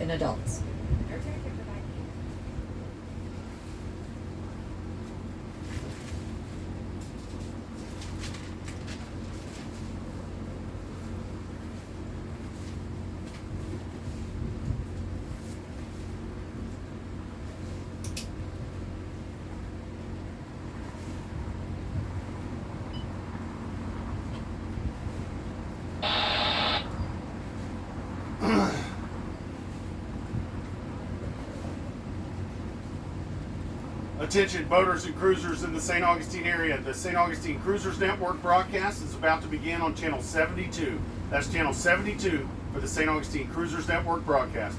and adults. Attention boaters and cruisers in the St. Augustine area. The St. Augustine Cruisers Network broadcast is about to begin on channel 72. That's channel 72 for the St. Augustine Cruisers Network broadcast.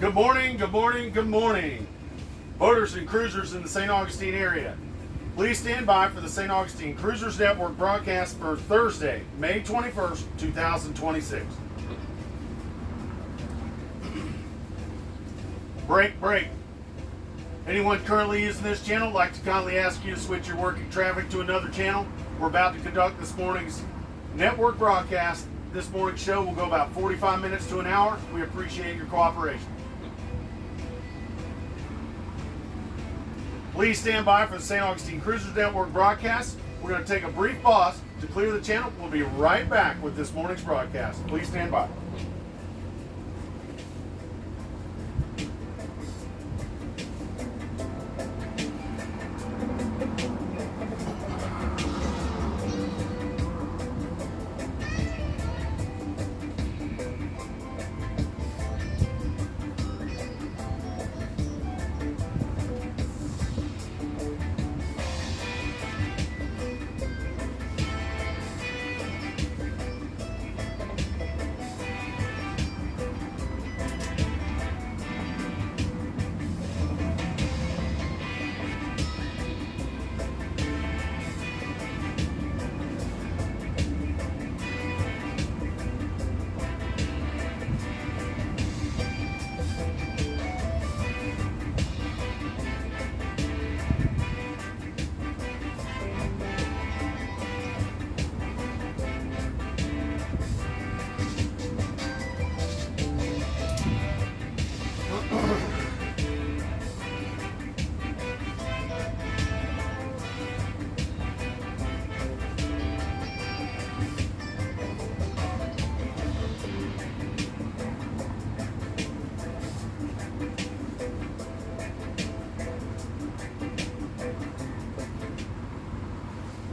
Good morning, good morning, good morning. Boaters and cruisers in the St. Augustine area. Please stand by for the St. Augustine Cruisers Network broadcast for Thursday, May 21st, 2026. Break. Anyone currently using this channel, I'd like to kindly ask you to switch your working traffic to another channel. We're about to conduct this morning's network broadcast. This morning's show will go about 45 minutes to an hour. We appreciate your cooperation. Please stand by for the St. Augustine Cruisers Network broadcast. We're going to take a brief pause to clear the channel. We'll be right back with this morning's broadcast. Please stand by.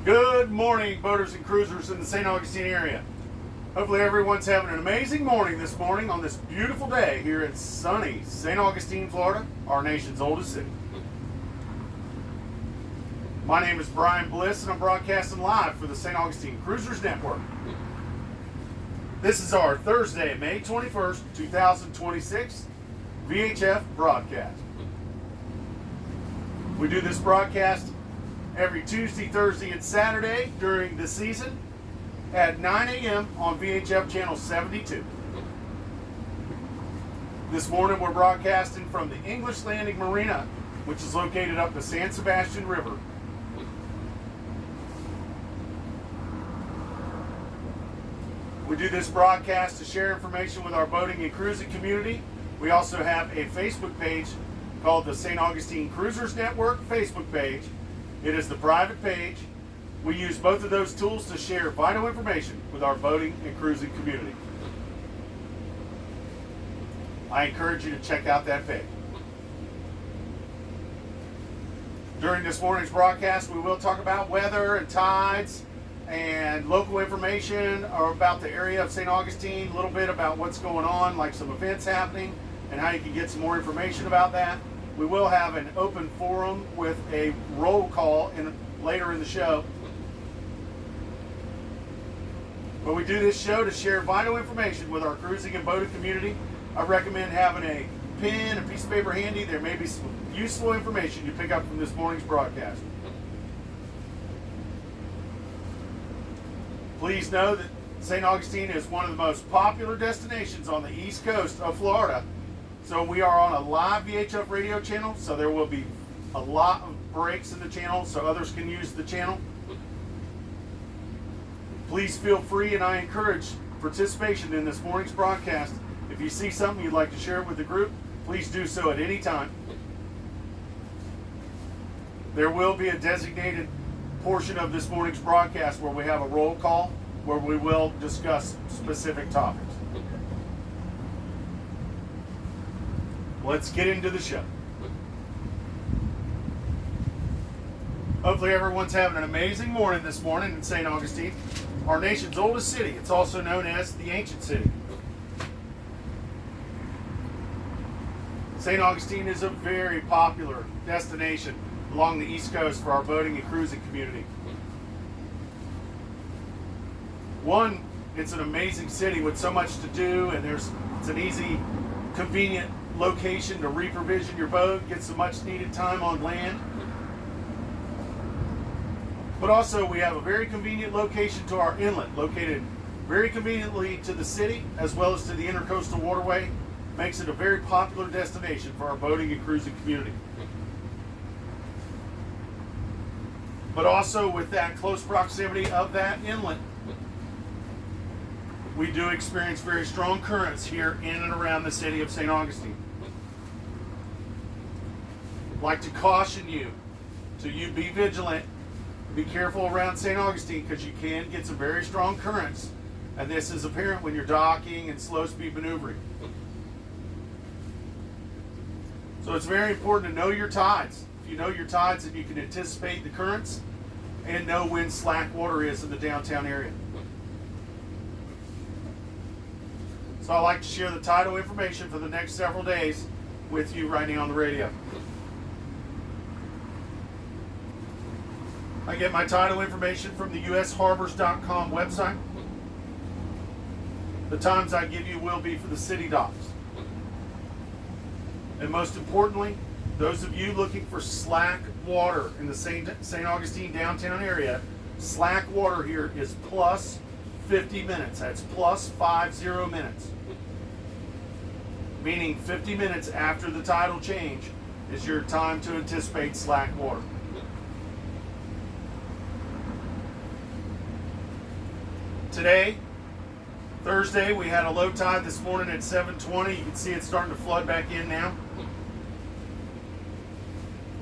Good morning, boaters and cruisers in the St. Augustine area. Hopefully everyone's having an amazing morning this morning on this beautiful day here in sunny St. Augustine, Florida, our nation's oldest city. My name is Brian Bliss and I'm broadcasting live for the St. Augustine Cruisers Network. This is our Thursday, May 21st, 2026 VHF broadcast. We do this broadcast every Tuesday, Thursday, and Saturday during the season at 9 a.m. on VHF channel 72. This morning we're broadcasting from the English Landing Marina, which is located up the San Sebastian River. We do this broadcast to share information with our boating and cruising community. We also have a Facebook page called the St. Augustine Cruisers Network Facebook page. It is the private page. We use both of those tools to share vital information with our boating and cruising community. I encourage you to check out that page. During this morning's broadcast, we will talk about weather and tides and local information or about the area of St. Augustine, a little bit about what's going on, like some events happening and how you can get some more information about that. We will have an open forum with a roll call later in the show. But we do this show to share vital information with our cruising and boating community. I recommend having a pen, a piece of paper handy. There may be some useful information you pick up from this morning's broadcast. Please know that St. Augustine is one of the most popular destinations on the east coast of Florida. So we are on a live VHF radio channel, so there will be a lot of breaks in the channel so others can use the channel. Please feel free, and I encourage participation in this morning's broadcast. If you see something you'd like to share with the group, please do so at any time. There will be a designated portion of this morning's broadcast where we have a roll call where we will discuss specific topics. Let's get into the show. Hopefully everyone's having an amazing morning this morning in St. Augustine, our nation's oldest city. It's also known as the Ancient City. St. Augustine is a very popular destination along the East Coast for our boating and cruising community. One, it's an amazing city with so much to do, and it's an easy, convenient location to reprovision your boat, get some much needed time on land. But also we have a very convenient location to our inlet, located very conveniently to the city as well as to the intercoastal waterway. Makes it a very popular destination for our boating and cruising community. But also with that close proximity of that inlet, we do experience very strong currents here in and around the city of St. Augustine. I'd like to caution you to be vigilant, be careful around St. Augustine because you can get some very strong currents, and this is apparent when you're docking and slow speed maneuvering. So it's very important to know your tides. If you know your tides, then you can anticipate the currents and know when slack water is in the downtown area. So I like to share the tidal information for the next several days with you right now on the radio. I get my tidal information from the usharbors.com website. The times I give you will be for the city docks. And most importantly, those of you looking for slack water in the St. Augustine downtown area, slack water here is plus 50 minutes. That's plus 50 minutes. Meaning 50 minutes after the tidal change is your time to anticipate slack water. Today, Thursday, we had a low tide this morning at 7:20. You can see it's starting to flood back in now.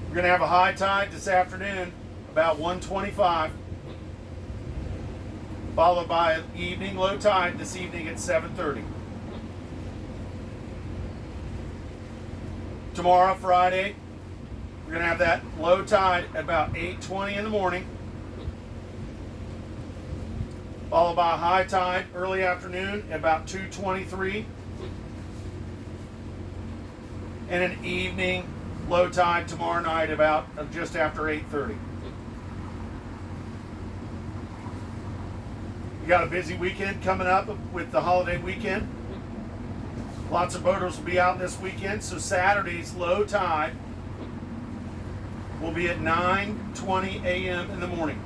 We're going to have a high tide this afternoon, about 1:25, followed by an evening low tide this evening at 7:30. Tomorrow, Friday, we're going to have that low tide at about 8:20 in the morning, followed by a high tide early afternoon at about 2:23, and an evening low tide tomorrow night about just after 8:30. We got a busy weekend coming up with the holiday weekend. Lots of boaters will be out this weekend, so Saturday's low tide will be at 9:20 a.m. in the morning.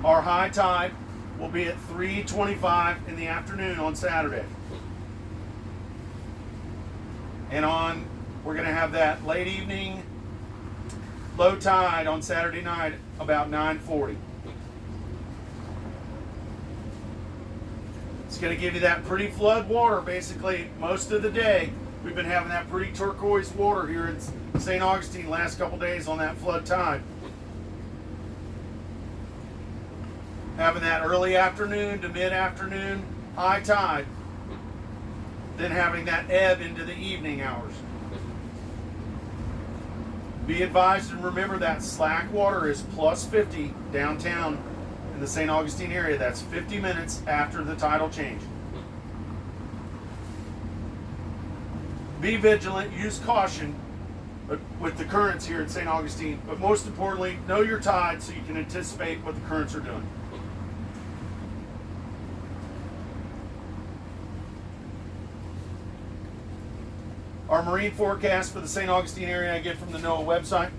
Our high tide will be at 3:25 in the afternoon on Saturday. And we're going to have that late evening low tide on Saturday night about 9:40. It's going to give you that pretty flood water basically most of the day. We've been having that pretty turquoise water here in St. Augustine last couple days on that flood tide. Having that early afternoon to mid-afternoon high tide, then having that ebb into the evening hours. Be advised and remember that slack water is plus 50 downtown in the St. Augustine area. That's 50 minutes after the tidal change. Be vigilant, use caution with the currents here in St. Augustine, but most importantly, know your tide so you can anticipate what the currents are doing. Our marine forecast for the St. Augustine area I get from the NOAA website.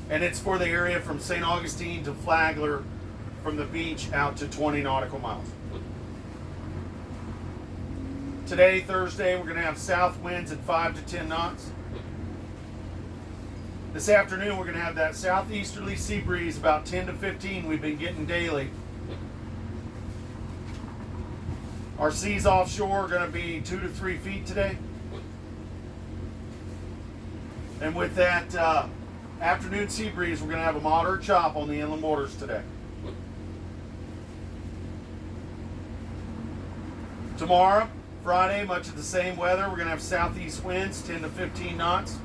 And it's for the area from St. Augustine to Flagler, from the beach out to 20 nautical miles. Today, Thursday, we're going to have south winds at 5 to 10 knots. This afternoon, we're going to have that southeasterly sea breeze about 10 to 15 we've been getting daily. Our seas offshore are going to be 2 to 3 feet today. And with that afternoon sea breeze, we're going to have a moderate chop on the inland waters today. Tomorrow, Friday, much of the same weather. We're going to have southeast winds, 10 to 15 knots.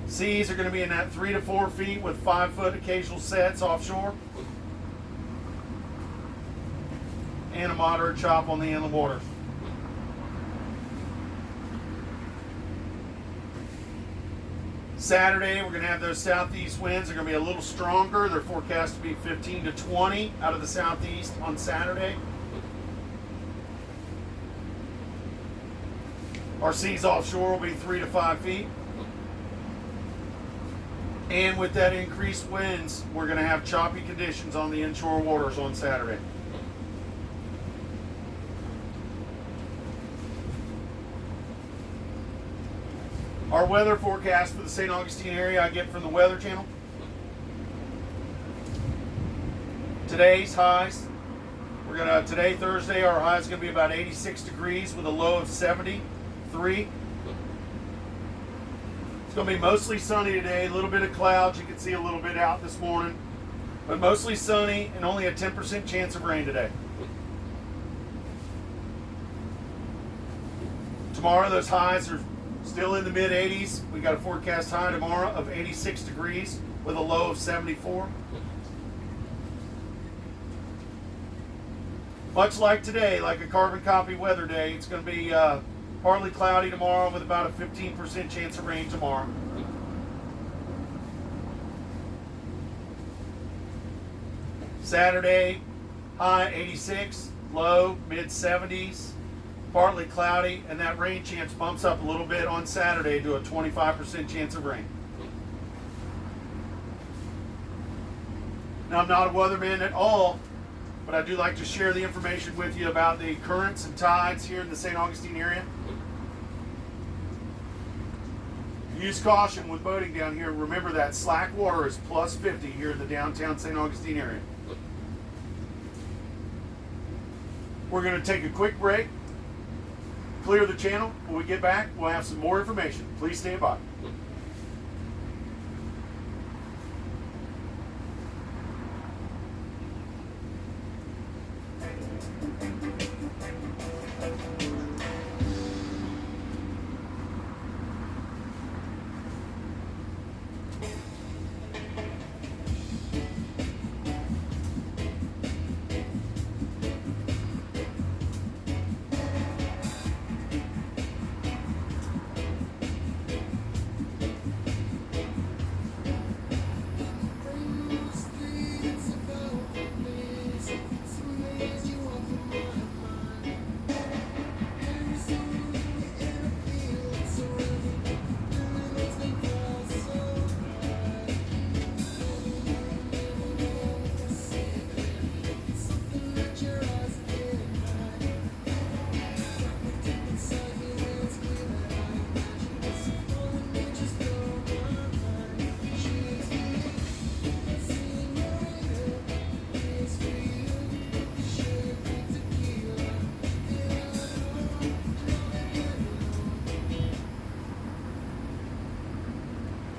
Seas are going to be in that 3 to 4 feet with 5-foot occasional sets offshore. And a moderate chop on the inland waters. Saturday, we're going to have those southeast winds. They're going to be a little stronger. They're forecast to be 15 to 20 out of the southeast on Saturday. Our seas offshore will be 3 to 5 feet. And with that increased winds, we're going to have choppy conditions on the inshore waters on Saturday. Our weather forecast for the St. Augustine area I get from the Weather Channel. Today's highs, today, Thursday, our high is going to be about 86 degrees with a low of 73. It's going to be mostly sunny today, a little bit of clouds. You can see a little bit out this morning, but mostly sunny and only a 10% chance of rain today. Tomorrow, those highs are still in the mid 80s. We got a forecast high tomorrow of 86 degrees with a low of 74. Much like today, like a carbon copy weather day, it's going to be partly cloudy tomorrow with about a 15% chance of rain tomorrow. Saturday, high 86, low mid 70s. Partly cloudy, and that rain chance bumps up a little bit on Saturday to a 25% chance of rain. Now, I'm not a weatherman at all, but I do like to share the information with you about the currents and tides here in the St. Augustine area. Use caution with boating down here. Remember that slack water is plus 50 here in the downtown St. Augustine area. We're going to take a quick break. Clear the channel. When we get back, we'll have some more information. Please stand by.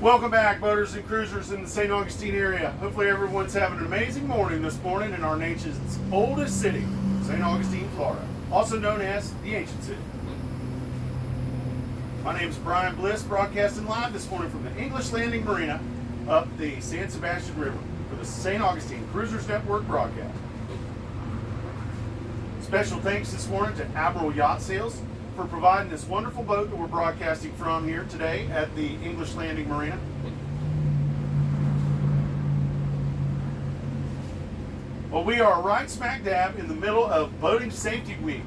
Welcome back, boaters and cruisers in the St. Augustine area. Hopefully everyone's having an amazing morning this morning in our nation's oldest city, St. Augustine, Florida, also known as the Ancient City. My name is Brian Bliss, broadcasting live this morning from the English Landing Marina up the San Sebastian River for the St. Augustine Cruisers Network broadcast. Special thanks this morning to Admiral Yacht Sales for providing this wonderful boat that we're broadcasting from here today at the English Landing Marina. Well, we are right smack dab in the middle of Boating Safety Week.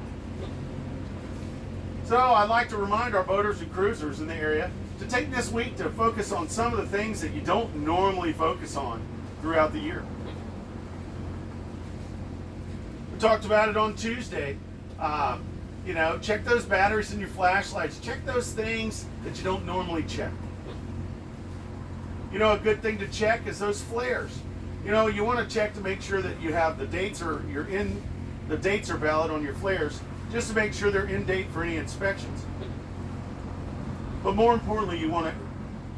So I'd like to remind our boaters and cruisers in the area to take this week to focus on some of the things that you don't normally focus on throughout the year. We talked about it on Tuesday. Check those batteries in your flashlights. Check those things that you don't normally check. A good thing to check is those flares. You want to check to make sure that you have the dates are valid on your flares, just to make sure they're in date for any inspections. But more importantly, you want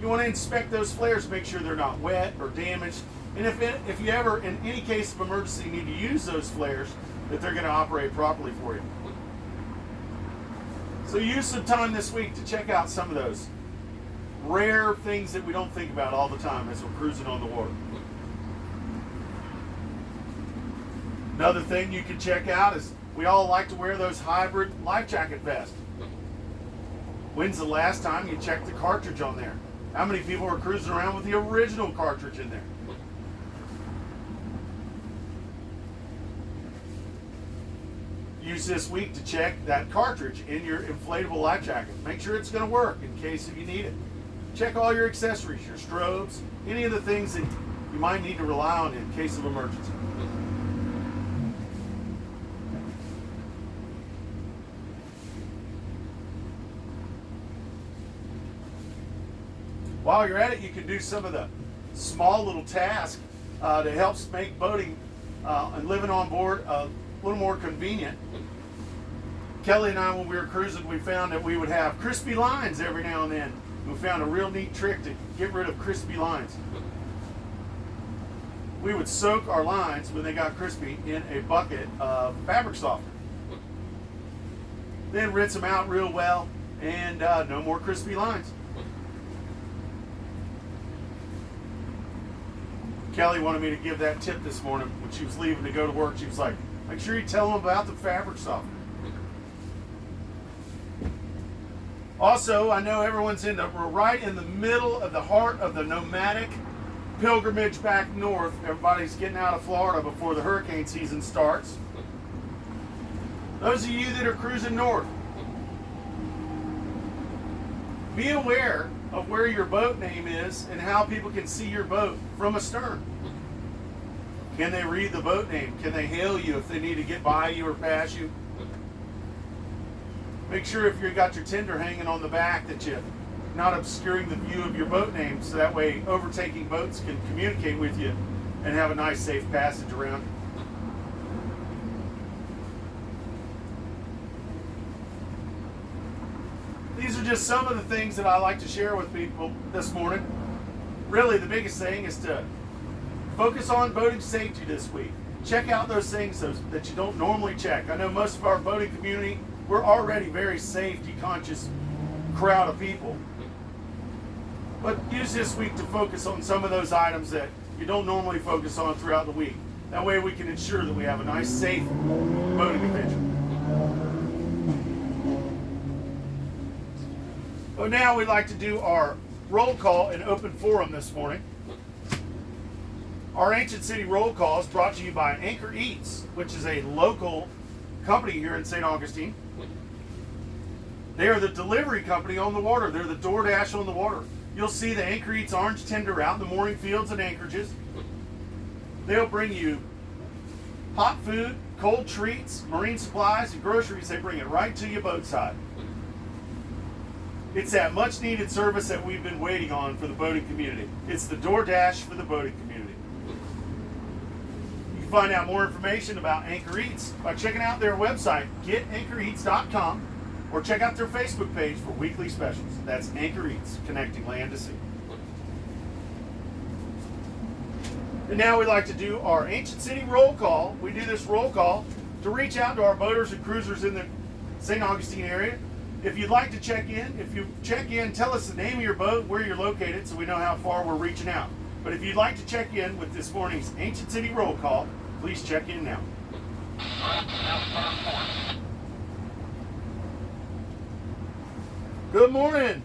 to inspect those flares, make sure they're not wet or damaged, and if you ever, in any case of emergency, need to use those flares, that they're going to operate properly for you. So use some time this week to check out some of those rare things that we don't think about all the time as we're cruising on the water. Another thing you can check out is we all like to wear those hybrid life jacket vests. When's the last time you checked the cartridge on there? How many people are cruising around with the original cartridge in there? Use this week to check that cartridge in your inflatable life jacket. Make sure it's going to work in case if you need it. Check all your accessories, your strobes, any of the things that you might need to rely on in case of emergency. While you're at it, you can do some of the small little tasks that helps make boating and living on board a little more convenient. Kelly and I, when we were cruising, we found that we would have crispy lines every now and then. We found a real neat trick to get rid of crispy lines. We would soak our lines when they got crispy in a bucket of fabric softener. Then rinse them out real well, and no more crispy lines. Kelly wanted me to give that tip this morning when she was leaving to go to work. She was like, make sure you tell them about the fabric softener. Also, I know everyone's we're right in the middle of the heart of the nomadic pilgrimage back north. Everybody's getting out of Florida before the hurricane season starts. Those of you that are cruising north, be aware of where your boat name is and how people can see your boat from astern. Can they read the boat name? Can they hail you if they need to get by you or pass you? Make sure if you've got your tender hanging on the back that you're not obscuring the view of your boat name, so that way overtaking boats can communicate with you and have a nice safe passage around. These are just some of the things that I like to share with people this morning. Really, the biggest thing is to focus on boating safety this week. Check out those things that you don't normally check. I know most of our boating community, we're already very safety conscious crowd of people. But use this week to focus on some of those items that you don't normally focus on throughout the week. That way we can ensure that we have a nice, safe boating adventure. But now we'd like to do our roll call in open forum this morning. Our Ancient City roll call is brought to you by Anchor Eats, which is a local company here in St. Augustine. They are the delivery company on the water. They're the DoorDash on the water. You'll see the Anchor Eats orange tender out in the mooring fields and anchorages. They'll bring you hot food, cold treats, marine supplies, and groceries. They bring it right to your boat side. It's that much needed service that we've been waiting on for the boating community. It's the DoorDash for the boating community. You can find out more information about Anchor Eats by checking out their website, getanchoreats.com, or check out their Facebook page for weekly specials. That's Anchor Eats, connecting land to sea. And now we'd like to do our Ancient City roll call. We do this roll call to reach out to our boaters and cruisers in the St. Augustine area. If you'd like to check in, tell us the name of your boat, where you're located, so we know how far we're reaching out. But if you'd like to check in with this morning's Ancient City roll call, please check in now. Good morning.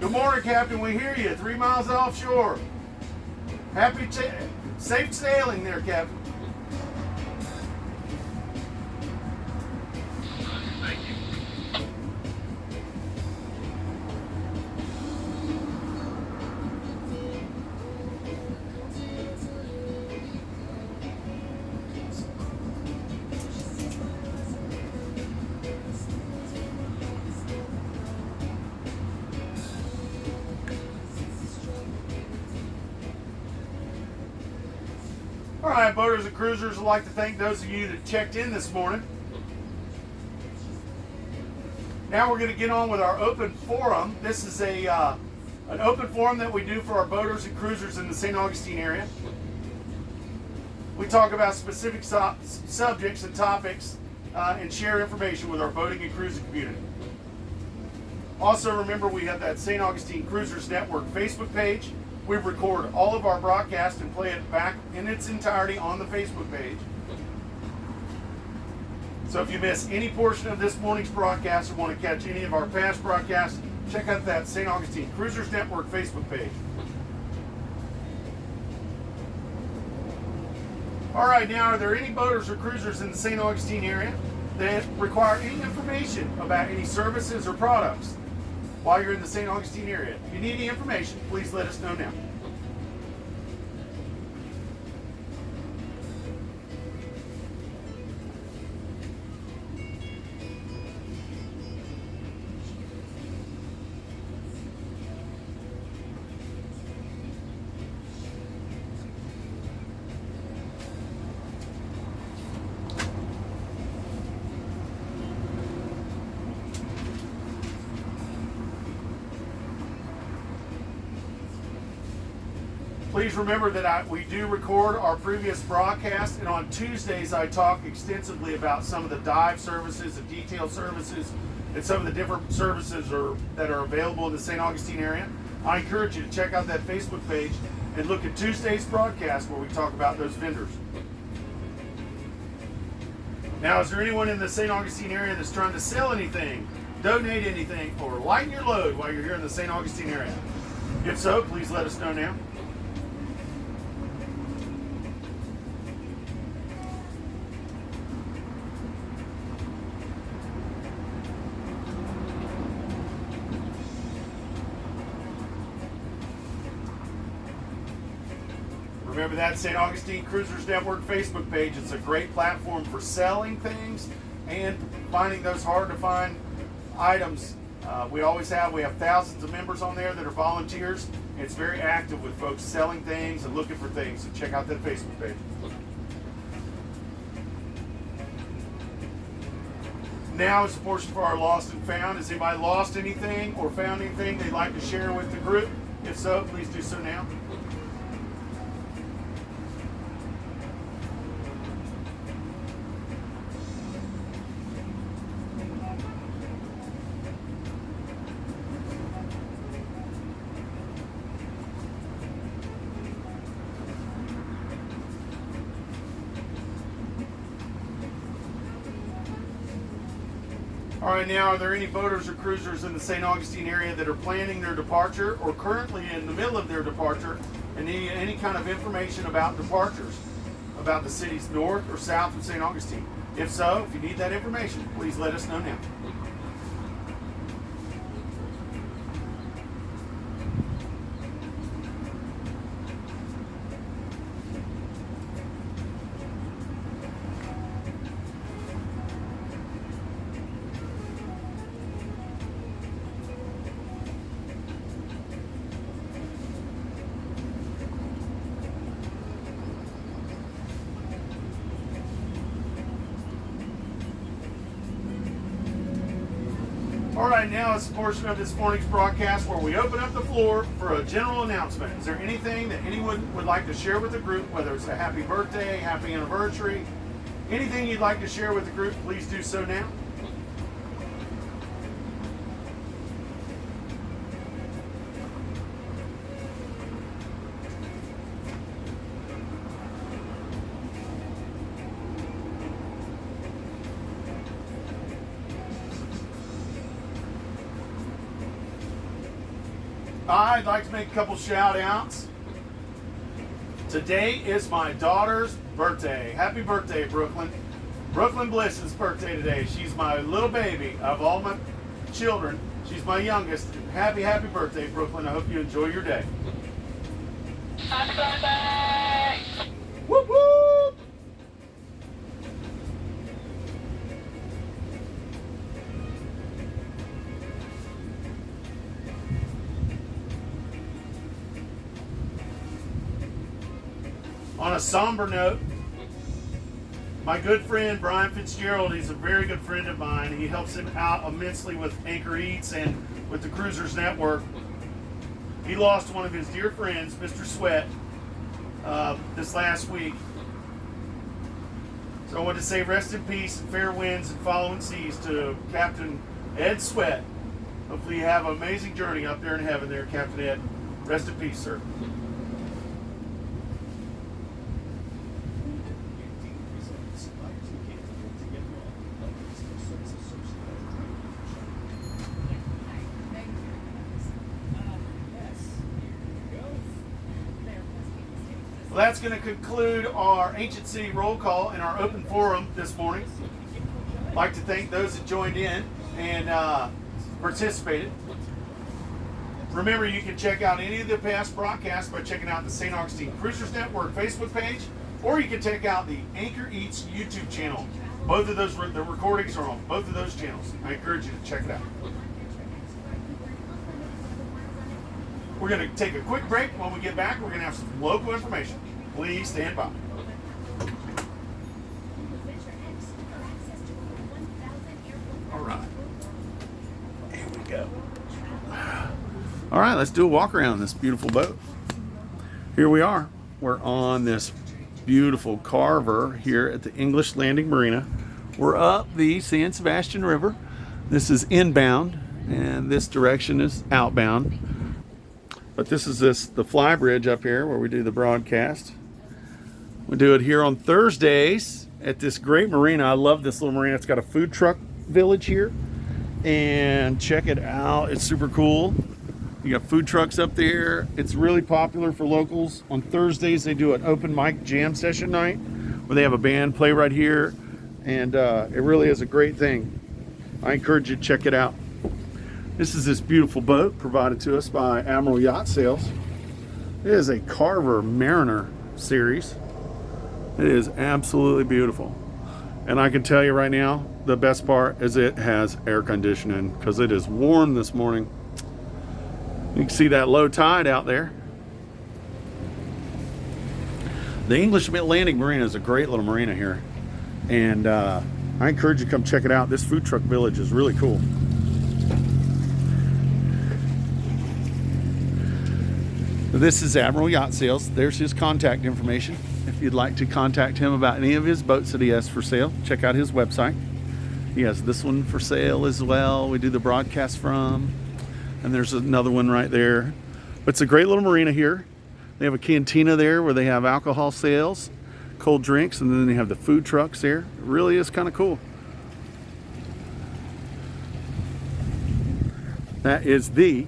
Good morning, Captain. We hear you. 3 miles offshore. Safe sailing there, Captain. Thank you. All right, boaters and cruisers, I'd like to thank those of you that checked in this morning. Now we're going to get on with our open forum. This is an open forum that we do for our boaters and cruisers in the St. Augustine area. We talk about specific subjects and topics and share information with our boating and cruising community. Also, remember we have that St. Augustine Cruisers Network Facebook page. We record all of our broadcasts and play it back in its entirety on the Facebook page. So if you miss any portion of this morning's broadcast or want to catch any of our past broadcasts, check out that St. Augustine Cruisers Network Facebook page. All right, now are there any boaters or cruisers in the St. Augustine area that require any information about any services or products while you're in the St. Augustine area? If you need any information, please let us know now. Please remember that we do record our previous broadcast, and on Tuesdays I talk extensively about some of the dive services and detail services and some of the different services that are available in the St. Augustine area. I encourage you to check out that Facebook page and look at Tuesday's broadcast where we talk about those vendors. Now, is there anyone in the St. Augustine area that's trying to sell anything, donate anything, or lighten your load while you're here in the St. Augustine area? If so, please let us know now. Remember that St. Augustine Cruisers Network Facebook page. It's a great platform for selling things and finding those hard to find items. We have thousands of members on there that are volunteers. It's very active with folks selling things and looking for things. So check out that Facebook page. Now is the portion for our lost and found. Has anybody lost anything or found anything they'd like to share with the group? If so, please do so now. All right, now are there any boaters or cruisers in the St. Augustine area that are planning their departure or currently in the middle of their departure and need any kind of information about departures, about the cities north or south of St. Augustine? If so, if you need that information, please let us know now. All right, now it's a portion of this morning's broadcast where we open up the floor for a general announcement. Is there anything that anyone would like to share with the group, whether it's a happy birthday, happy anniversary, anything you'd like to share with the group, please do so now. I'd like to make a couple shout outs. Today is my daughter's birthday. Happy birthday, Brooklyn. Brooklyn Bliss's birthday today. She's my little baby of all my children. She's my youngest. Happy birthday, Brooklyn. I hope you enjoy your day. Happy birthday! Whoop whoop! On a somber note, my good friend Brian Fitzgerald, he's a very good friend of mine. He helps him out immensely with Anchor Eats and with the Cruisers Network. He lost one of his dear friends, Mr. Sweat, this last week. So I want to say rest in peace and fair winds and following seas to Captain Ed Sweat. Hopefully you have an amazing journey up there in heaven there, Captain Ed. Rest in peace, sir. Well, that's going to conclude our Ancient City roll call and our open forum this morning. I'd like to thank those that joined in and participated. Remember, you can check out any of the past broadcasts by checking out the St. Augustine Cruisers Network Facebook page, or you can check out the Anchor Eats YouTube channel. Both of those, the recordings are on both of those channels. I encourage you to check it out. We're going to take a quick break. When we get back, we're going to have some local information. Please stand by. All right. Here we go. All right, let's do a walk around this beautiful boat. Here we are. We're on this beautiful carver here at the English Landing Marina. We're up the San Sebastian River. This is inbound, and this direction is outbound. But this is the fly bridge up here where we do the broadcast. We do it here on Thursdays at this great marina. I love this little marina. It's got a food truck village here. And check it out. It's super cool. You got food trucks up there. It's really popular for locals. On Thursdays, they do an open mic jam session night where they have a band play right here. And it really is a great thing. I encourage you to check it out. This is this beautiful boat provided to us by Admiral Yacht Sales. It is a Carver Mariner series. It is absolutely beautiful. And I can tell you right now, the best part is it has air conditioning because it is warm this morning. You can see that low tide out there. The English Landing Marina is a great little marina here. And I encourage you to come check it out. This food truck village is really cool. This is Admiral Yacht Sales. There's his contact information. If you'd like to contact him about any of his boats that he has for sale, check out his website. He has this one for sale as well. We do the broadcast from. And there's another one right there. But it's a great little marina here. They have a cantina there where they have alcohol sales, cold drinks, and then they have the food trucks there. It really is kind of cool. That is the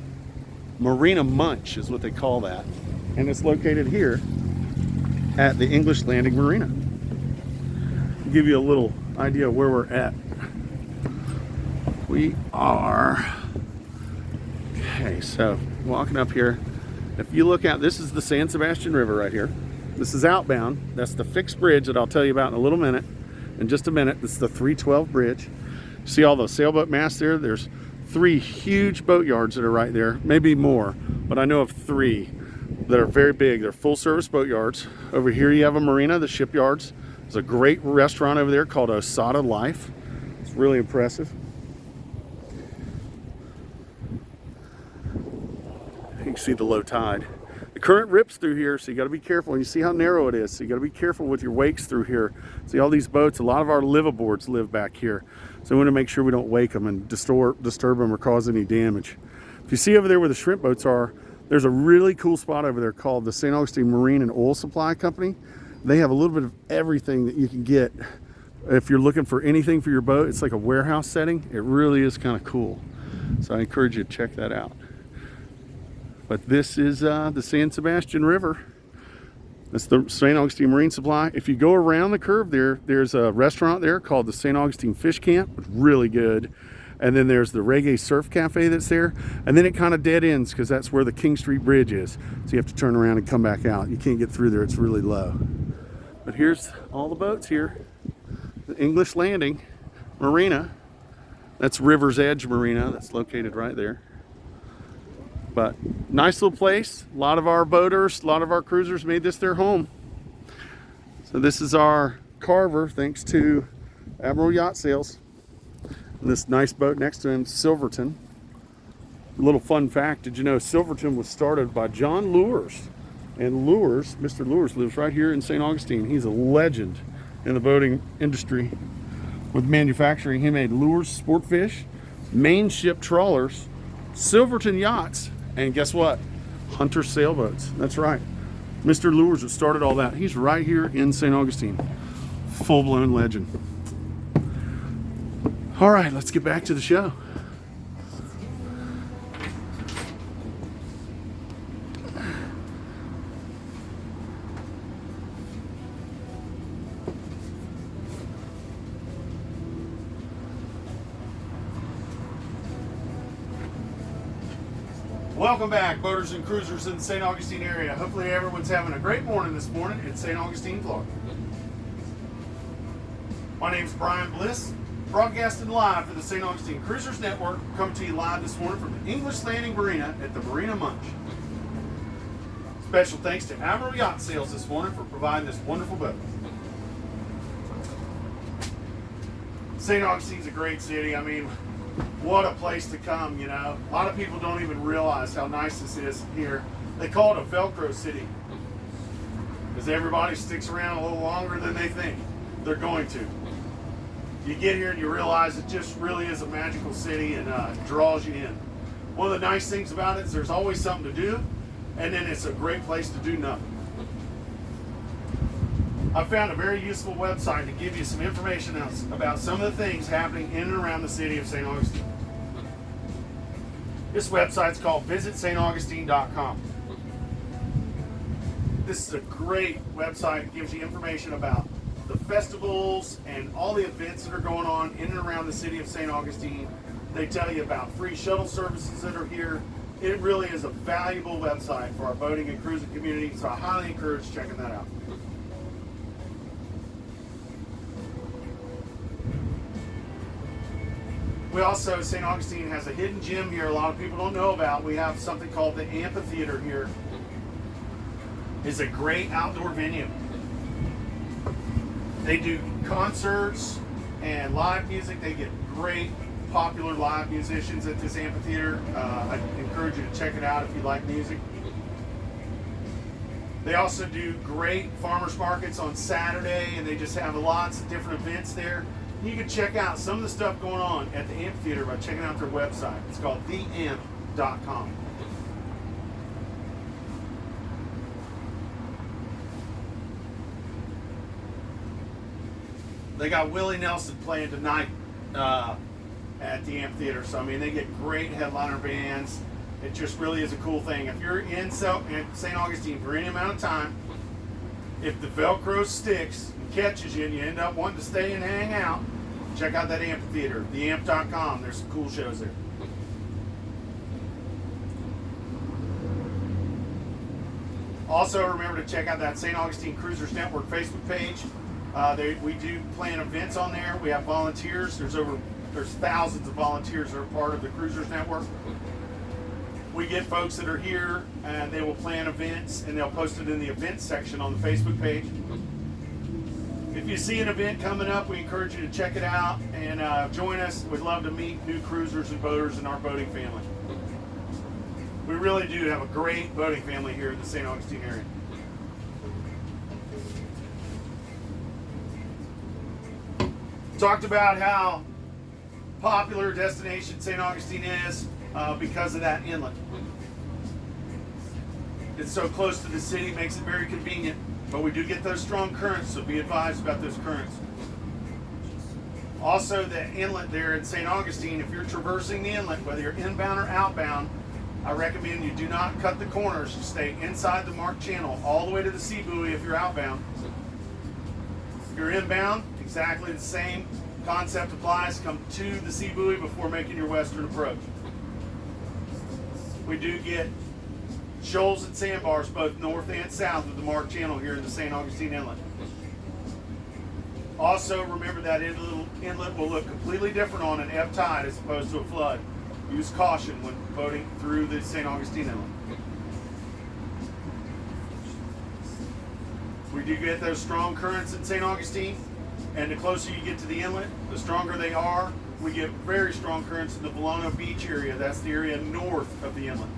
Marina Munch is what they call that. And it's located here at the English Landing Marina. I'll give you a little idea of where we're at. We are, okay, so walking up here. If you look out, this is the San Sebastian River right here. This is outbound. That's the fixed bridge that I'll tell you about in a little minute. In just a minute, this is the 312 bridge. See all those sailboat masts there? There's 3 huge boat yards that are right there, maybe more, but I know of 3 that are very big. They're full service boat yards. Over here you have a marina, the shipyards. There's a great restaurant over there called Osada Life. It's really impressive. You can see the low tide. The current rips through here, so you got to be careful. And you see how narrow it is, so you got to be careful with your wakes through here. See all these boats, a lot of our liveaboards live back here. So we want to make sure we don't wake them and disturb them or cause any damage. If you see over there where the shrimp boats are, there's a really cool spot over there called the St. Augustine Marine and Oil Supply Company. They have a little bit of everything that you can get if you're looking for anything for your boat. It's like a warehouse setting. It really is kind of cool. So I encourage you to check that out. But this is the San Sebastian River. That's the St. Augustine Marine Supply. If you go around the curve there, there's a restaurant there called the St. Augustine Fish Camp. It's really good. And then there's the Reggae Surf Cafe that's there. And then it kind of dead ends because that's where the King Street Bridge is. So you have to turn around and come back out. You can't get through there. It's really low. But here's all the boats here. The English Landing Marina. That's River's Edge Marina. That's located right there. But nice little place. A lot of our boaters, a lot of our cruisers made this their home. So this is our Carver, thanks to Admiral Yacht Sales. And this nice boat next to him, Silverton. A little fun fact, did you know Silverton was started by John Lures? And Lures, Mr. Lures, lives right here in St. Augustine. He's a legend in the boating industry with manufacturing. He made lures, sport fish, main ship trawlers, Silverton yachts, and guess what? Hunter sailboats. That's right. Mr. Lures that started all that. He's right here in St. Augustine. Full-blown legend. All right, let's get back to the show. Welcome back, boaters and cruisers in the St. Augustine area. Hopefully everyone's having a great morning this morning in St. Augustine, Florida. My name is Brian Bliss, broadcasting live for the St. Augustine Cruisers Network, coming to you live this morning from the English Landing Marina at the Marina Munch. Special thanks to Admiral Yacht Sales this morning for providing this wonderful boat. St. Augustine's a great city. I mean, what a place to come, you know. A lot of people don't even realize how nice this is here. They call it a Velcro city because everybody sticks around a little longer than they think they're going to. You get here and you realize it just really is a magical city and draws you in. One of the nice things about it is there's always something to do, and then it's a great place to do nothing. I found a very useful website to give you some information about some of the things happening in and around the city of St. Augustine. This website's called visitstaugustine.com. This is a great website. It gives you information about the festivals and all the events that are going on in and around the city of St. Augustine. They tell you about free shuttle services that are here. It really is a valuable website for our boating and cruising community, so I highly encourage checking that out. We also, St. Augustine has a hidden gem here a lot of people don't know about. We have something called the amphitheater here. It's a great outdoor venue. They do concerts and live music. They get great popular live musicians at this amphitheater. I encourage you to check it out if you like music. They also do great farmers markets on Saturday, and they just have lots of different events there. You can check out some of the stuff going on at the amphitheater by checking out their website. It's called theamp.com. They got Willie Nelson playing tonight at the amphitheater. So, I mean, they get great headliner bands. It just really is a cool thing. If you're in St. Augustine for any amount of time, if the Velcro sticks and catches you and you end up wanting to stay and hang out, check out that amphitheater, theamp.com. There's some cool shows there. Also, remember to check out that St. Augustine Cruisers Network Facebook page. We do plan events on there. We have volunteers. There's thousands of volunteers that are part of the Cruisers Network. We get folks that are here and they will plan events and they'll post it in the events section on the Facebook page. If you see an event coming up, we encourage you to check it out and join us. We'd love to meet new cruisers and boaters in our boating family. We really do have a great boating family here in the St. Augustine area. Talked about how popular a destination St. Augustine is because of that inlet. It's so close to the city, makes it very convenient, but we do get those strong currents, so be advised about those currents. Also, the inlet there in St. Augustine, if you're traversing the inlet, whether you're inbound or outbound, I recommend you do not cut the corners. You stay inside the marked channel all the way to the sea buoy if you're outbound. If you're inbound, exactly the same concept applies. Come to the sea buoy before making your western approach. We do get shoals and sandbars both north and south of the marked channel here in the St. Augustine Inlet. Also, remember that inlet will look completely different on an ebb tide as opposed to a flood. Use caution when boating through the St. Augustine Inlet. We do get those strong currents in St. Augustine, and the closer you get to the inlet, the stronger they are. We get very strong currents in the Volano Beach area. That's the area north of the inlet.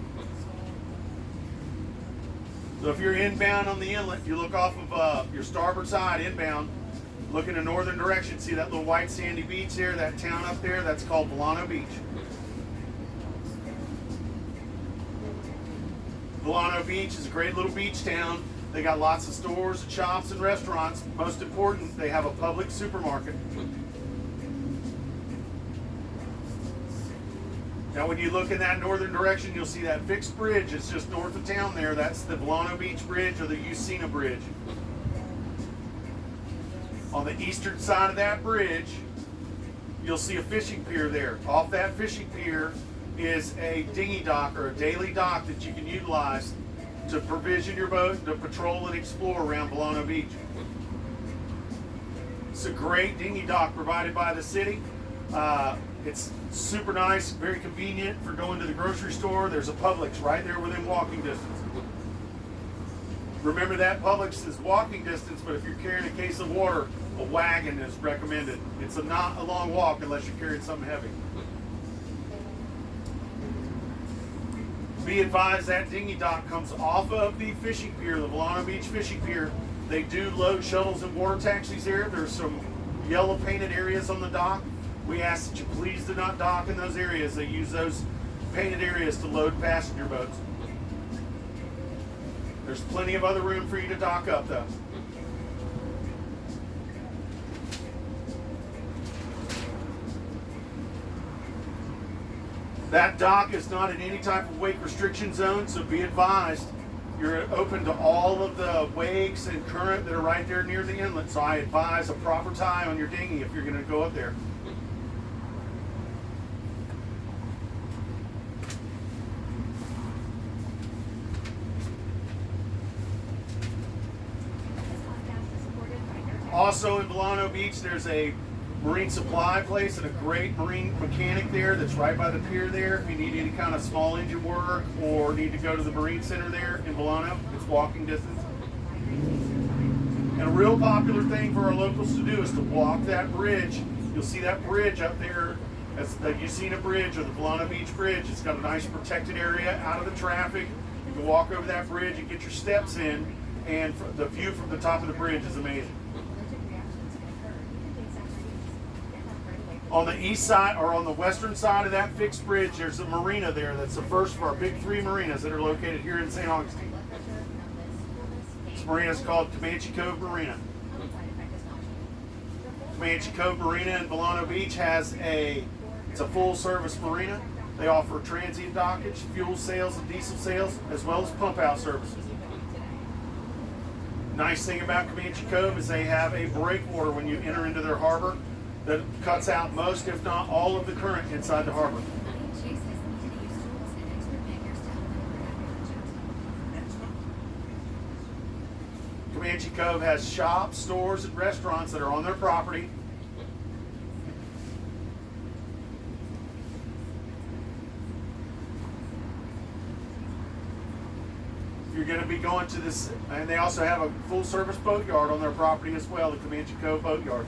So if you're inbound on the inlet, you look off of your starboard side inbound, look in a northern direction, see that little white sandy beach there, that town up there, that's called Volano Beach. Volano Beach is a great little beach town. They got lots of stores and shops and restaurants. Most important, they have a public supermarket. Now when you look in that northern direction, you'll see that fixed bridge. It's just north of town there. That's the Volano Beach Bridge or the Usina Bridge. On the eastern side of that bridge, you'll see a fishing pier there. Off that fishing pier is a dinghy dock or a daily dock that you can utilize to provision your boat, to patrol and explore around Volano Beach. It's a great dinghy dock provided by the city. It's super nice, very convenient for going to the grocery store. There's a Publix right there within walking distance. Remember that Publix is walking distance, but if you're carrying a case of water, a wagon is recommended. It's not a long walk unless you're carrying something heavy. Be advised that dinghy dock comes off of the fishing pier, the Volano Beach fishing pier. They do load shuttles and water taxis there. There's some yellow painted areas on the dock. We ask that you please do not dock in those areas. They use those painted areas to load passenger boats. There's plenty of other room for you to dock up though. That dock is not in any type of wake restriction zone, so be advised you're open to all of the wakes and current that are right there near the inlet. So I advise a proper tie on your dinghy if you're going to go up there. Also in Volano Beach, there's a marine supply place and a great marine mechanic there that's right by the pier there. If you need any kind of small engine work or need to go to the marine center there in Volano, it's walking distance. And a real popular thing for our locals to do is to walk that bridge. You'll see that bridge up there. That's the Usina Bridge or the Volano Beach Bridge. It's got a nice protected area out of the traffic. You can walk over that bridge and get your steps in, and the view from the top of the bridge is amazing. On the east side or on the western side of that fixed bridge, there's a marina there. That's the first of our big 3 marinas that are located here in St. Augustine. This marina is called Comanche Cove Marina. Comanche Cove Marina in Volano Beach it's a full service marina. They offer transient dockage, fuel sales and diesel sales, as well as pump out services. Nice thing about Comanche Cove is they have a breakwater when you enter into their harbor that cuts out most, if not all, of the current inside the harbor. Comanche Cove has shops, stores, and restaurants that are on their property. If you're going to be going to this, and they also have a full service boat yard on their property as well, the Comanche Cove Boat Yard.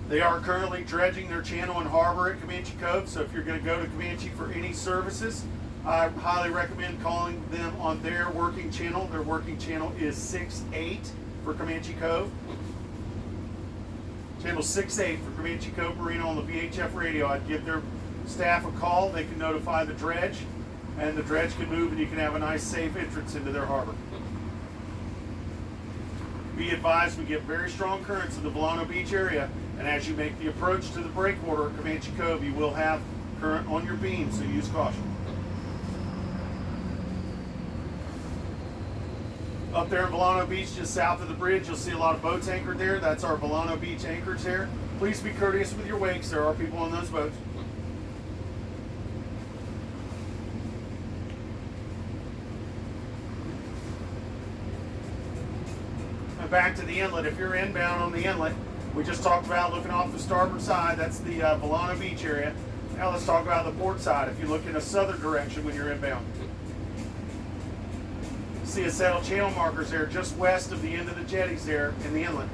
They are currently dredging their channel and harbor at Comanche Cove, so if you're going to go to Comanche for any services, I highly recommend calling them on their working channel. Their working channel is 6-8 for Comanche Cove. Channel 6-8 for Comanche Cove Marina on the VHF radio. I'd give their staff a call. They can notify the dredge, and the dredge can move, and you can have a nice, safe entrance into their harbor. Be advised, we get very strong currents in the Volano Beach area, and as you make the approach to the breakwater at Comanche Cove, you will have current on your beam, so use caution. Up there in Volano Beach, just south of the bridge, you'll see a lot of boats anchored there. That's our Volano Beach anchorage there. Please be courteous with your wakes. There are people on those boats. And back to the inlet. If you're inbound on the inlet, we just talked about looking off the starboard side. That's the Volano Beach area. Now let's talk about the port side. If you look in a southern direction when you're inbound, see a set of channel markers there just west of the end of the jetties there in the inlet.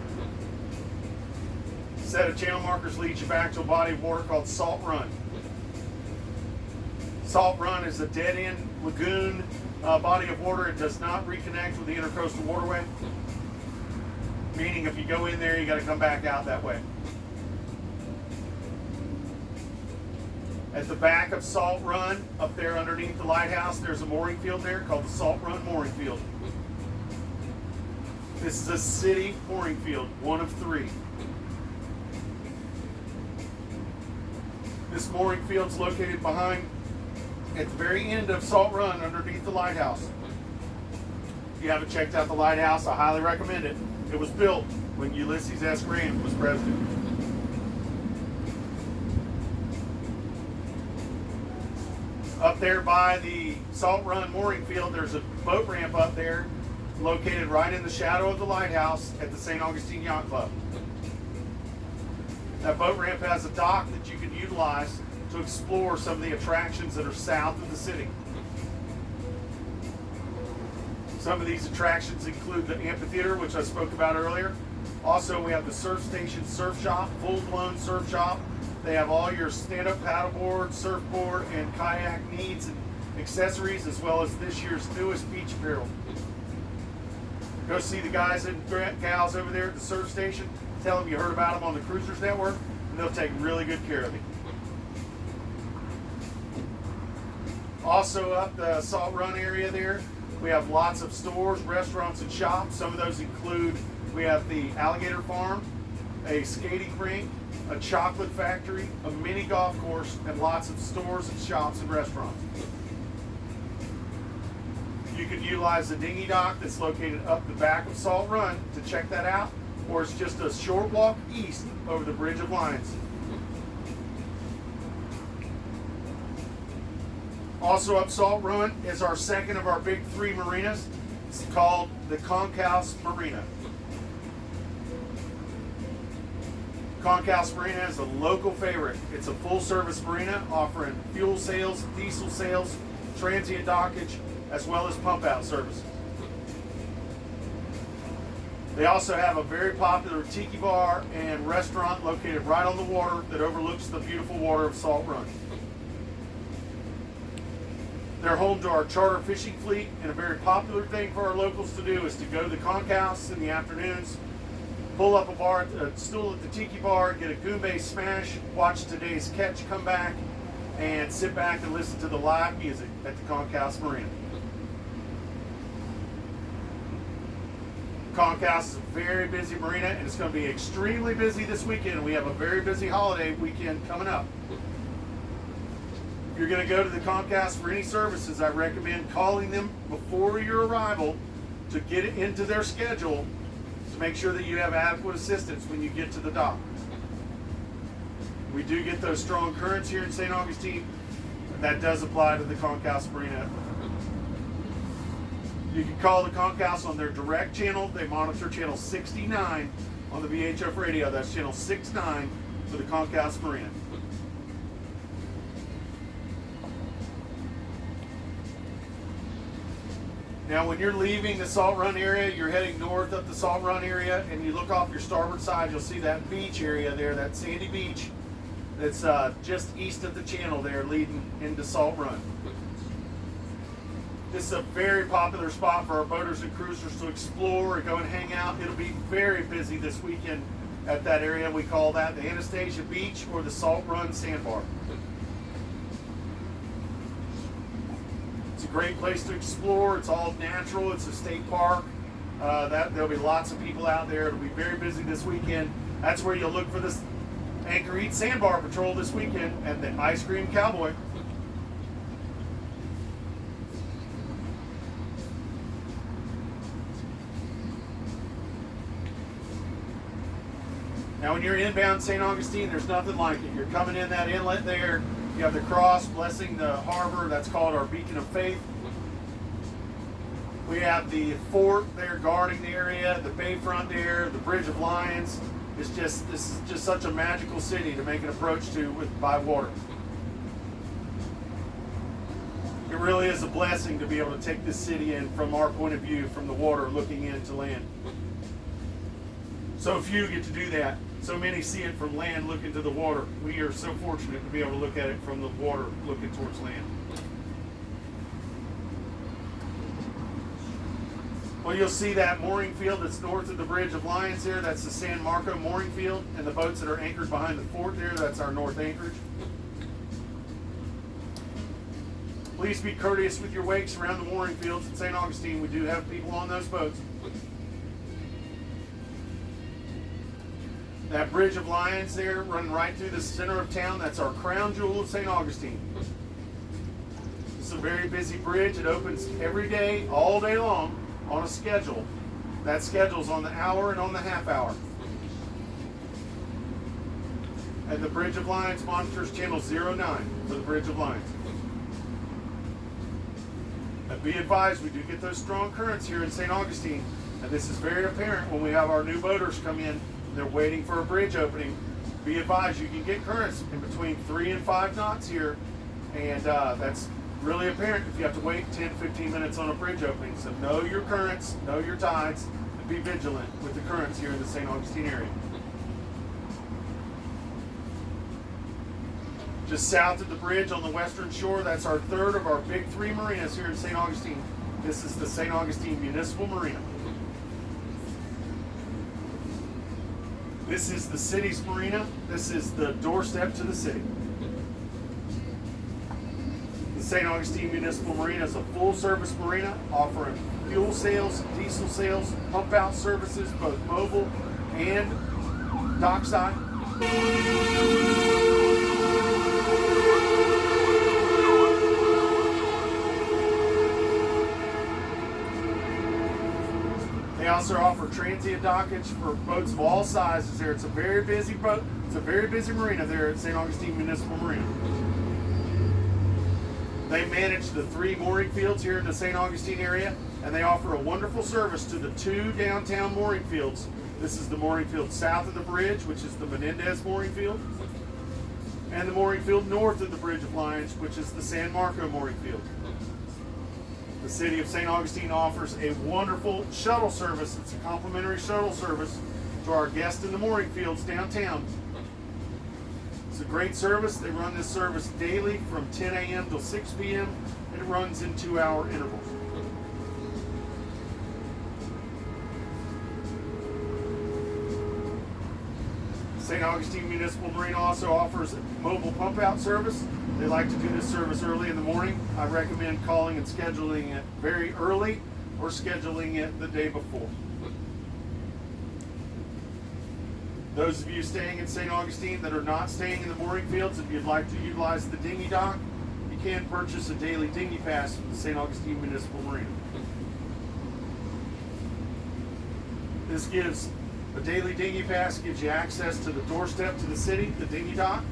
Set of channel markers leads you back to a body of water called Salt Run. Salt Run is a dead-end lagoon body of water. It does not reconnect with the intercoastal waterway, meaning if you go in there, you got to come back out that way. At the back of Salt Run, up there underneath the lighthouse, there's a mooring field there called the Salt Run Mooring Field. This is a city mooring field, one of 3. This mooring field is located behind, at the very end of Salt Run, underneath the lighthouse. If you haven't checked out the lighthouse, I highly recommend it. It was built when Ulysses S. Grant was president. Up there by the Salt Run mooring field, there's a boat ramp up there located right in the shadow of the lighthouse at the St. Augustine Yacht Club. That boat ramp has a dock that you can utilize to explore some of the attractions that are south of the city. Some of these attractions include the amphitheater, which I spoke about earlier. Also, we have the Surf Station Surf Shop, full-blown surf shop. They have all your stand-up paddleboard, surfboard, and kayak needs and accessories, as well as this year's newest beach apparel. Go see the guys and gals over there at the surf station. Tell them you heard about them on the Cruisers Network, and they'll take really good care of you. Also up the Salt Run area there, we have lots of stores, restaurants, and shops. Some of those include, we have the Alligator Farm, a skating rink, a chocolate factory, a mini golf course, and lots of stores and shops and restaurants. You can utilize the dinghy dock that's located up the back of Salt Run to check that out, or it's just a short walk east over the Bridge of Lions. Also up Salt Run is our second of our big 3 marinas. It's called the Concourse Marina. Concourse Marina is a local favorite. It's a full-service marina offering fuel sales, diesel sales, transient dockage, as well as pump-out services. They also have a very popular tiki bar and restaurant located right on the water that overlooks the beautiful water of Salt Run. They're home to our charter fishing fleet, and a very popular thing for our locals to do is to go to the concourse in the afternoons, pull up a stool at the tiki bar, get a goombay smash, watch today's catch come back, and sit back and listen to the live music at the Concourse Marina. Concourse is a very busy marina, and it's going to be extremely busy this weekend. We have a very busy holiday weekend coming up. If you're going to go to the Concourse for any services, I recommend calling them before your arrival to get it into their schedule to make sure that you have adequate assistance when you get to the dock. We do get those strong currents here in St. Augustine, and that does apply to the Concourse Marina. You can call the Concourse on their direct channel. They monitor channel 69 on the VHF radio. That's channel 69 for the Concourse Marina. Now, when you're leaving the Salt Run area, you're heading north up the Salt Run area, and you look off your starboard side, you'll see that beach area there, that sandy beach that's just east of the channel there leading into Salt Run. This is a very popular spot for our boaters and cruisers to explore and go and hang out. It'll be very busy this weekend at that area. We call that the Anastasia Beach or the Salt Run Sandbar. It's a great place to explore. It's all natural. It's a state park. There'll be lots of people out there. It'll be very busy this weekend. That's where you'll look for this Anchor Eat Sandbar Patrol this weekend at the Ice Cream Cowboy. Now when you're inbound St. Augustine, there's nothing like it. You're coming in that inlet there. You have the cross blessing the harbor. That's called our beacon of faith. We have the fort there guarding the area, the bayfront there, the Bridge of Lions. This is just such a magical city to make an approach to by water. It really is a blessing to be able to take this city in from our point of view, from the water looking into land. So few get to do that. So many see it from land looking to the water. We are so fortunate to be able to look at it from the water looking towards land. Well, you'll see that mooring field that's north of the Bridge of Lions there. That's the San Marco mooring field. And the boats that are anchored behind the fort there, that's our north anchorage. Please be courteous with your wakes around the mooring fields at St. Augustine. We do have people on those boats. That Bridge of Lions there running right through the center of town, that's our crown jewel of St. Augustine. It's a very busy bridge. It opens every day, all day long, on a schedule. That schedule's on the hour and on the half hour. And the Bridge of Lions monitors channel 09 for the Bridge of Lions. And be advised, we do get those strong currents here in St. Augustine, and this is very apparent when we have our new boaters come in. They're waiting for a bridge opening. Be advised, you can get currents in between 3 and 5 knots here, and that's really apparent if you have to wait 10-15 minutes on a bridge opening. So know your currents, know your tides, and be vigilant with the currents here in the St. Augustine area. Just south of the bridge on the western shore, that's our third of our big 3 marinas here in St. Augustine. This is the St. Augustine Municipal Marina. This is the city's marina. This is the doorstep to the city. The St. Augustine Municipal Marina is a full-service marina offering fuel sales, diesel sales, pump-out services, both mobile and dockside. They also offer transient dockage for boats of all sizes there. It's a very busy boat. It's a very busy marina there at St. Augustine Municipal Marina. They manage the 3 mooring fields here in the St. Augustine area, and they offer a wonderful service to the 2 downtown mooring fields. This is the mooring field south of the bridge, which is the Menendez mooring field, and the mooring field north of the Bridge of Lions, which is the San Marco mooring field. The city of St. Augustine offers a wonderful shuttle service. It's a complimentary shuttle service to our guests in the mooring fields downtown. It's a great service. They run this service daily from 10 a.m. till 6 p.m. and it runs in 2-hour intervals. St. Augustine Municipal Marina also offers a mobile pump-out service. They like to do this service early in the morning. I recommend calling and scheduling it very early or scheduling it the day before. Those of you staying in St. Augustine that are not staying in the mooring fields, if you'd like to utilize the dinghy dock, you can purchase a daily dinghy pass from the St. Augustine Municipal Marina. This gives a daily dinghy pass gives you access to the doorstep to the city, the dinghy dock,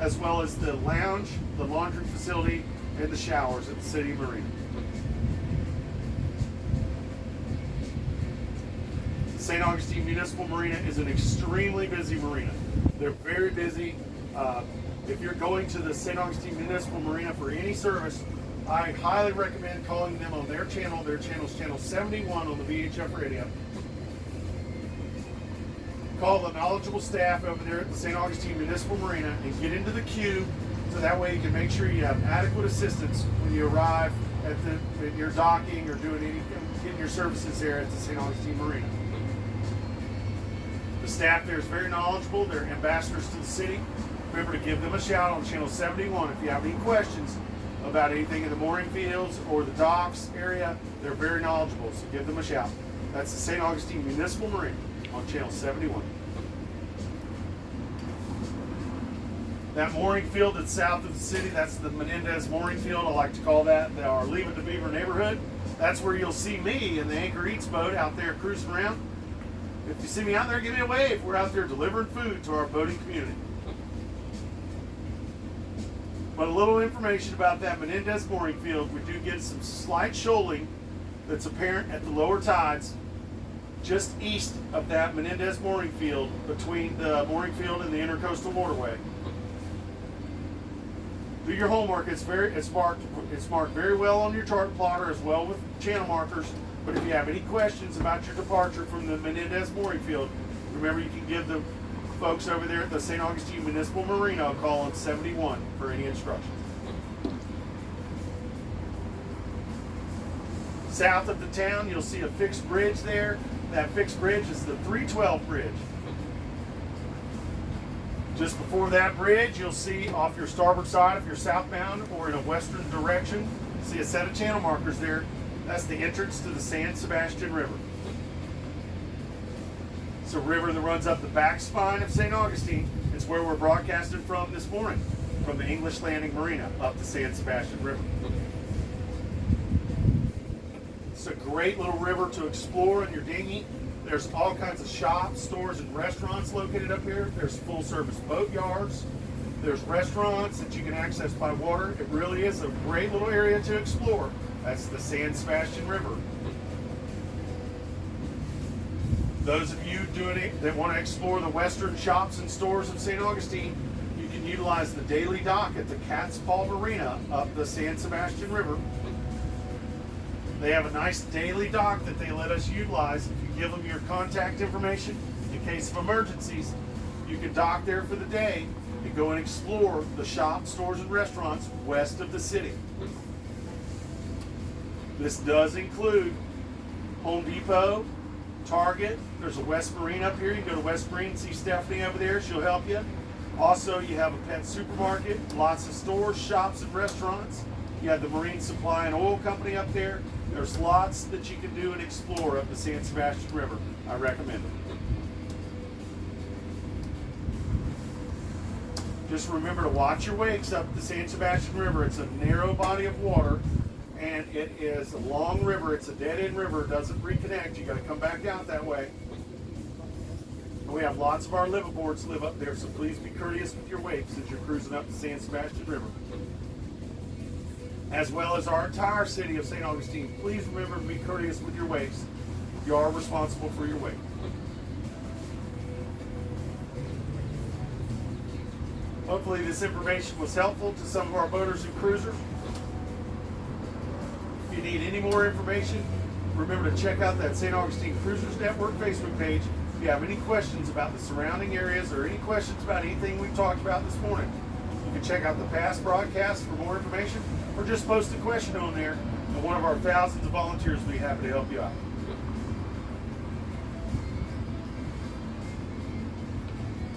as well as the lounge, the laundry facility, and the showers at the city marina. The St. Augustine Municipal Marina is an extremely busy marina. They're very busy. If you're going to the St. Augustine Municipal Marina for any service, I highly recommend calling them on their channel. Their channel is channel 71 on the VHF radio. Call the knowledgeable staff over there at the St. Augustine Municipal Marina and get into the queue so that way you can make sure you have adequate assistance when you arrive at your docking or getting your services there at the St. Augustine Marina. The staff there is very knowledgeable. They're ambassadors to the city. Remember to give them a shout on channel 71 if you have any questions about anything in the mooring fields or the docks area. They're very knowledgeable, so give them a shout. That's the St. Augustine Municipal Marina on channel 71. That mooring field that's south of the city, that's the Menendez mooring field, I like to call that, our Leave It to Beaver neighborhood. That's where you'll see me in the Anchor Eats boat out there cruising around. If you see me out there, give me a wave. We're out there delivering food to our boating community. But a little information about that Menendez mooring field. We do get some slight shoaling that's apparent at the lower tides just east of that Menendez mooring field, between the mooring field and the Intercoastal Waterway. Do your homework. It's marked very well on your chart plotter, as well with channel markers. But if you have any questions about your departure from the Menendez mooring field, remember you can give the folks over there at the St. Augustine Municipal Marina a call on 71 for any instructions. South of the town, you'll see a fixed bridge there. That fixed bridge is the 312 bridge. Just before that bridge, you'll see off your starboard side, if you're southbound or in a western direction, see a set of channel markers there. That's the entrance to the San Sebastian River. It's a river that runs up the back spine of St. Augustine. It's where we're broadcasting from this morning, from the English Landing Marina up the San Sebastian River. It's a great little river to explore in your dinghy. There's all kinds of shops, stores, and restaurants located up here. There's full-service boat yards. There's restaurants that you can access by water. It really is a great little area to explore. That's the San Sebastian River. Those of you that want to explore the western shops and stores of St. Augustine, you can utilize the daily dock at the Cat's Paw Marina up the San Sebastian River. They have a nice daily dock that they let us utilize. If you give them your contact information, in case of emergencies, you can dock there for the day and go and explore the shops, stores, and restaurants west of the city. This does include Home Depot, Target. There's a West Marine up here. You can go to West Marine and see Stephanie over there. She'll help you. Also, you have a pet supermarket, lots of stores, shops, and restaurants. You have the Marine Supply and Oil Company up there. There's lots that you can do and explore up the San Sebastian River. I recommend it. Just remember to watch your wakes up the San Sebastian River. It's a narrow body of water, and it is a long river. It's a dead-end river. It doesn't reconnect. You got to come back out that way. And we have lots of our liveaboards live up there, so please be courteous with your wakes as you're cruising up the San Sebastian River. As well as our entire city of St. Augustine, please remember to be courteous with your wakes. You are responsible for your wake. Hopefully this information was helpful to some of our boaters and cruisers. If you need any more information, remember to check out that St. Augustine Cruisers Network Facebook page. If you have any questions about the surrounding areas or any questions about anything we've talked about this morning, you can check out the past broadcasts for more information, or just post a question on there, and one of our thousands of volunteers will be happy to help you out.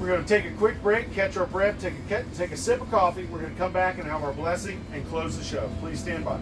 We're going to take a quick break, catch our breath, take a sip of coffee. We're going to come back and have our blessing and close the show. Please stand by.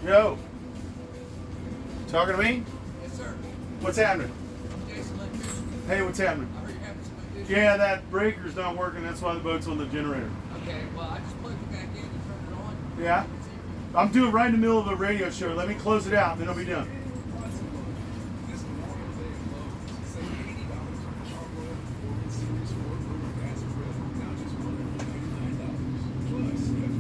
Yo. Talking to me? Yes, sir. What's happening? Jason, electrician. Hey, what's happening? I heard you're having some issues. Yeah, that breaker's not working. That's why the boat's on the generator. Okay, well, I just plugged it back in and turned it on. Yeah? I'm doing right in the middle of a radio show. Let me close it out, and then I'll be done. This Memorial Day low, save $80 on charcoal and series Ford River gas grill, now just $199. Plus, you have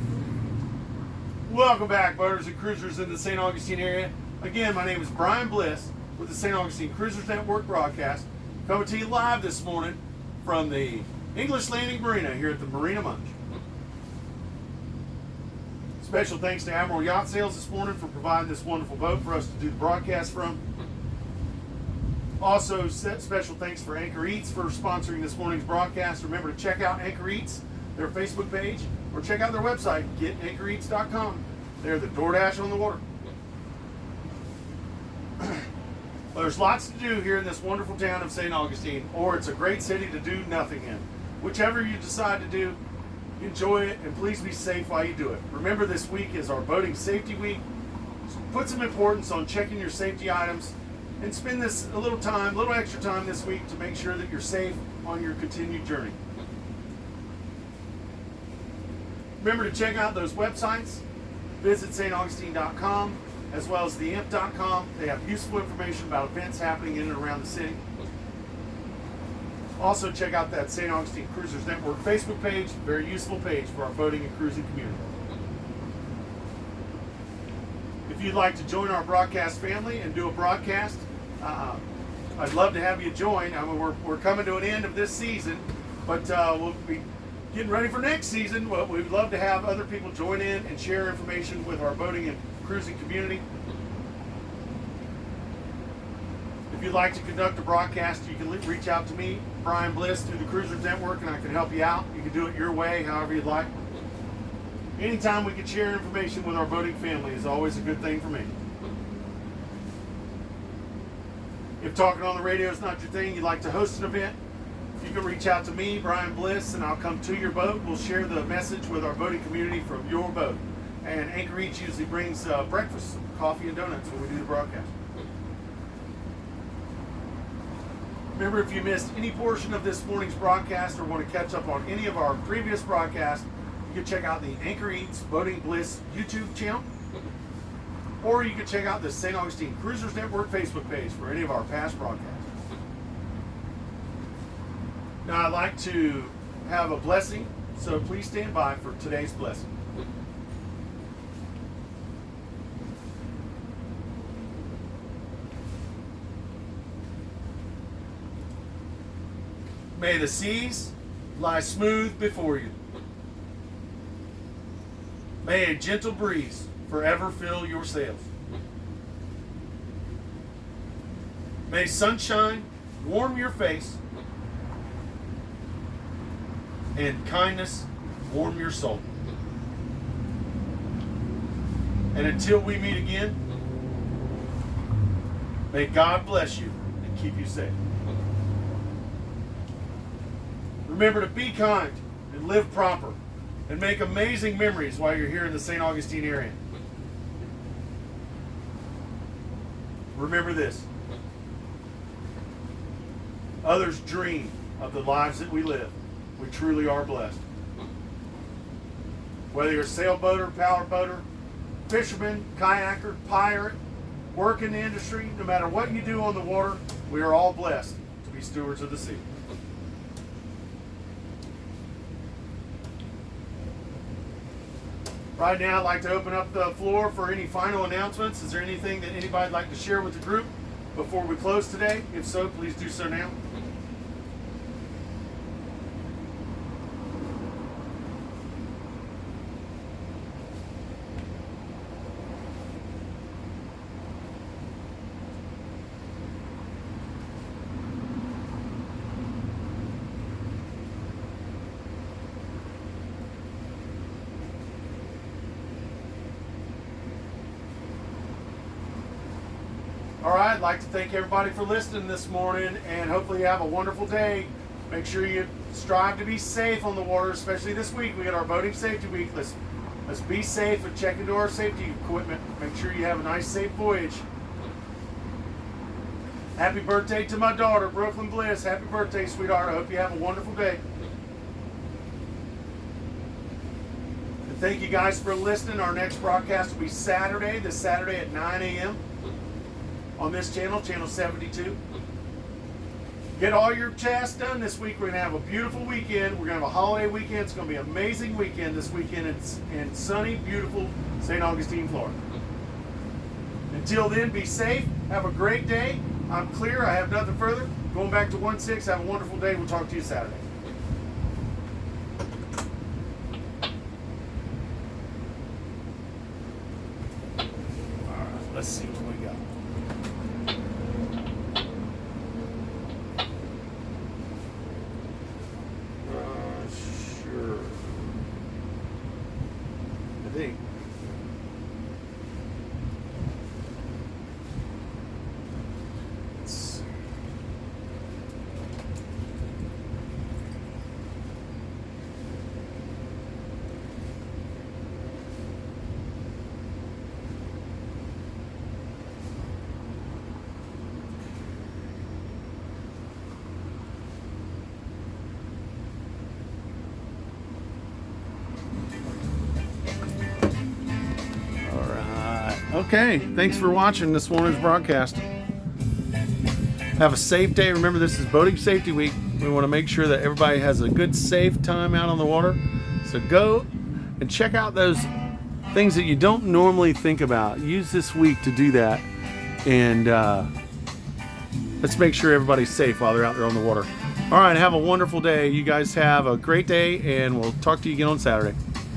Welcome back, boaters and cruisers in the St. Augustine area. Again, my name is Brian Bliss, with the St. Augustine Cruisers Network broadcast, coming to you live this morning from the English Landing Marina here at the Marina Munch. Special thanks to Admiral Yacht Sales this morning for providing this wonderful boat for us to do the broadcast from. Also, special thanks for Anchor Eats for sponsoring this morning's broadcast. Remember to check out Anchor Eats, their Facebook page, or check out their website, getanchoreats.com. They're the DoorDash on the water. Well, there's lots to do here in this wonderful town of St. Augustine, or it's a great city to do nothing in. Whichever you decide to do, enjoy it, and please be safe while you do it. Remember, this week is our boating safety week. So put some importance on checking your safety items and spend this a little extra time this week to make sure that you're safe on your continued journey. Remember to check out those websites. Visit staugustine.com as well as theimp.com. They have useful information about events happening in and around the city. Also, check out that St. Augustine Cruisers Network Facebook page. Very useful page for our boating and cruising community. If you'd like to join our broadcast family and do a broadcast, I'd love to have you join. I mean, we're coming to an end of this season, but we'll be getting ready for next season. Well, we'd love to have other people join in and share information with our boating and cruising community. If you'd like to conduct a broadcast, you can reach out to me, Brian Bliss, through the Cruisers Network, and I can help you out. You can do it your way, however you'd like. Anytime we can share information with our boating family is always a good thing for me. If talking on the radio is not your thing, you'd like to host an event, you can reach out to me, Brian Bliss, and I'll come to your boat. We'll share the message with our boating community from your boat. And Anchor Eats usually brings breakfast, coffee, and donuts when we do the broadcast. Remember, if you missed any portion of this morning's broadcast or want to catch up on any of our previous broadcasts, you can check out the Anchor Eats Boating Bliss YouTube channel, or you can check out the St. Augustine Cruisers Network Facebook page for any of our past broadcasts. Now, I'd like to have a blessing, so please stand by for today's blessing. May the seas lie smooth before you. May a gentle breeze forever fill your sails. May sunshine warm your face and kindness warm your soul. And until we meet again, may God bless you and keep you safe. Remember to be kind and live proper and make amazing memories while you're here in the St. Augustine area. Remember this: others dream of the lives that we live. We truly are blessed. Whether you're a sailboater, powerboater, fisherman, kayaker, pirate, work in the industry, no matter what you do on the water, we are all blessed to be stewards of the sea. Right now, I'd like to open up the floor for any final announcements. Is there anything that anybody'd like to share with the group before we close today? If so, please do so now. All right, I'd like to thank everybody for listening this morning, and hopefully you have a wonderful day. Make sure you strive to be safe on the water, especially this week. We got our boating safety week. Let's be safe and check into our safety equipment. Make sure you have a nice, safe voyage. Happy birthday to my daughter, Brooklyn Bliss. Happy birthday, sweetheart. I hope you have a wonderful day. And thank you guys for listening. Our next broadcast will be Saturday, this Saturday at 9 a.m. on this channel, channel 72. Get all your tasks done this week. We're going to have a beautiful weekend. We're going to have a holiday weekend. It's going to be an amazing weekend this weekend in sunny, beautiful St. Augustine, Florida. Until then, be safe, Have a great day. I'm clear. I have nothing further. Going back to 1-6. Have a wonderful day. We'll talk to you Saturday. All right, let's see what we got. Sure. I think. Let's see. Okay, thanks for watching this morning's broadcast. Have a safe day. Remember, this is Boating Safety Week. We want to make sure that everybody has a good, safe time out on the water. So go and check out those things that you don't normally think about. Use this week to do that. And let's make sure everybody's safe while they're out there on the water. All right, have a wonderful day. You guys have a great day, and we'll talk to you again on Saturday.